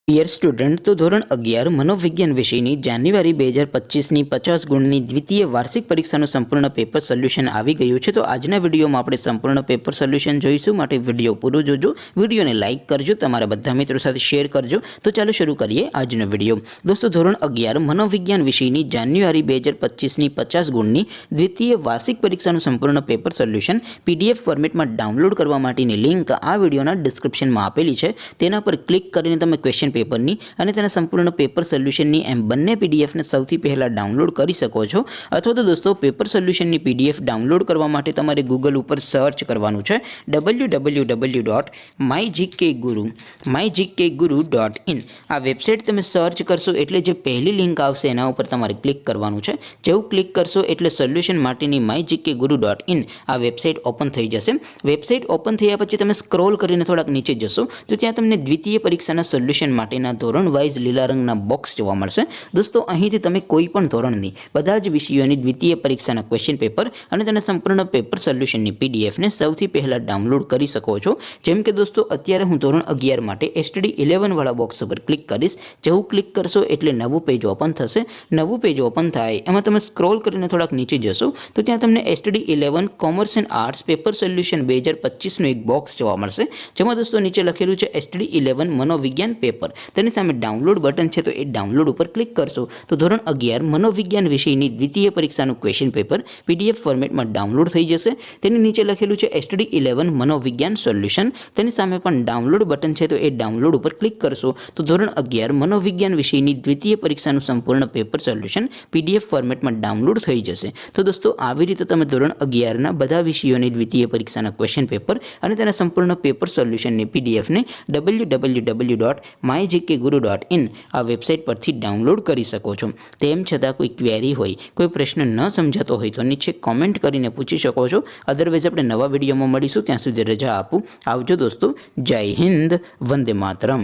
Dear student, તો ધોરણ 11 મનોવિજ્ઞાન વિષયની જાન્યુઆરી 2025ની 50 ગુણની દ્વિતીય વાર્ષિક પરીક્ષાનું સંપૂર્ણ પેપર સોલ્યુશન આવી ગયું છે। તો આજના વિડીયોમાં આપણે સંપૂર્ણ પેપર સોલ્યુશન જોઈશું, માટે વિડીયો પૂરો જોજો, વિડીયોને લાઇક કરજો, તમારા બધા મિત્રો સાથે શેર કરજો। તો ચાલો શરૂ કરીએ આજનો વિડીયો। દોસ્તો, ધોરણ 11 મનોવિજ્ઞાન વિષયની જાન્યુઆરી 2025ની 50 ગુણની દ્વિતીય વાર્ષિક પરીક્ષાનું સંપૂર્ણ પેપર સોલ્યુશન PDF ફોર્મેટમાં ડાઉનલોડ કરવા માટેની લિંક આ વિડીયોના ડિસ્ક્રિપ્શનમાં આપેલી છે। તેના પર ક્લિક કરીને તમે ક્વેશ્ચન પેપરની અને તેના સંપૂર્ણ પેપર સોલ્યુશનની એમ બંને પીડીએફને સૌથી પહેલાં ડાઉનલોડ કરી શકો છો। અથવા તો દોસ્તો, પેપર સોલ્યુશનની PDF ડાઉનલોડ કરવા માટે તમારે ગૂગલ ઉપર સર્ચ કરવાનું છે www.mygkguru.in। આ વેબસાઇટ તમે સર્ચ કરશો એટલે જે પહેલી લિંક આવશે એના ઉપર તમારે ક્લિક કરવાનું છે। જેવું ક્લિક કરશો એટલે સોલ્યુશન માટેની mygkguru.in આ વેબસાઇટ ઓપન થઈ જશે। વેબસાઇટ ઓપન થયા પછી તમે સ્ક્રોલ કરીને થોડાક નીચે જશો તો ત્યાં તમને દ્વિતીય પરીક્ષાના સોલ્યુશન માટેના ધોરણ વાઇઝ લીલા રંગના બોક્સ જોવા મળશે। દોસ્તો, અહીંથી તમે કોઈ પણ ધોરણની બધા જ વિષયોની દ્વિતીય પરીક્ષાના ક્વેશ્ચન પેપર અને તેના સંપૂર્ણ પેપર સોલ્યુશનની પીડીએફને સૌથી પહેલાં ડાઉનલોડ કરી શકો છો। જેમ કે દોસ્તો, અત્યારે હું ધોરણ 11 માટે STD 11 વાળા બોક્સ ઉપર ક્લિક કરીશ। જેવું ક્લિક કરશો એટલે નવું પેજ ઓપન થશે। નવું પેજ ઓપન થાય એમાં તમે સ્ક્રોલ કરીને થોડાક નીચે જશો તો ત્યાં તમને STD 11 commerce and arts paper solution 2025નું એક બોક્સ જોવા મળશે, જેમાં દોસ્તો નીચે લખેલું છે STD 11 મનોવિજ્ઞાન પેપર। તેની સામે ડાઉનલોડ બટન છે, તો એ ડાઉનલોડ ઉપર ક્લિક કરશો તો ધોરણ 11 મનોવિજ્ઞાન વિષયની દ્વિતીય પરીક્ષાનું ક્વેશ્ચન પેપર PDF ફોર્મેટમાં ડાઉનલોડ થઈ જશે। તેની નીચે લખેલું છે STD 11 મનોવિજ્ઞાન સોલ્યુશન। તેની સામે પણ ડાઉનલોડ બટન છે, તો એ ડાઉનલોડ ઉપર ક્લિક કરશો તો ધોરણ 11 મનોવિજ્ઞાન વિષયની દ્વિતીય પરીક્ષાનું સંપૂર્ણ પેપર સોલ્યુશન PDF ફોર્મેટમાં ડાઉનલોડ થઈ જશે। તો દોસ્તો, આવી રીતે તમે ધોરણ 11ના બધા વિષયોની દ્વિતીય પરીક્ષાના ક્વેશ્ચન પેપર અને તેના સંપૂર્ણ પેપર સોલ્યુશનની PDFને www.mygkguru.in આ વેબસાઇટ પરથી ડાઉનલોડ કરી શકો છો। તેમ છતાં કોઈ ક્વેરી હોય, કોઈ પ્રશ્ન ન સમજાતો હોય તો નીચે કોમેન્ટ કરીને પૂછી શકો છો। અદરવાઇઝ આપણે નવા વિડીયોમાં મળીશું, ત્યાં સુધી રજા આપું। આવજો દોસ્તો, જય હિન્દ, વંદે માતરમ।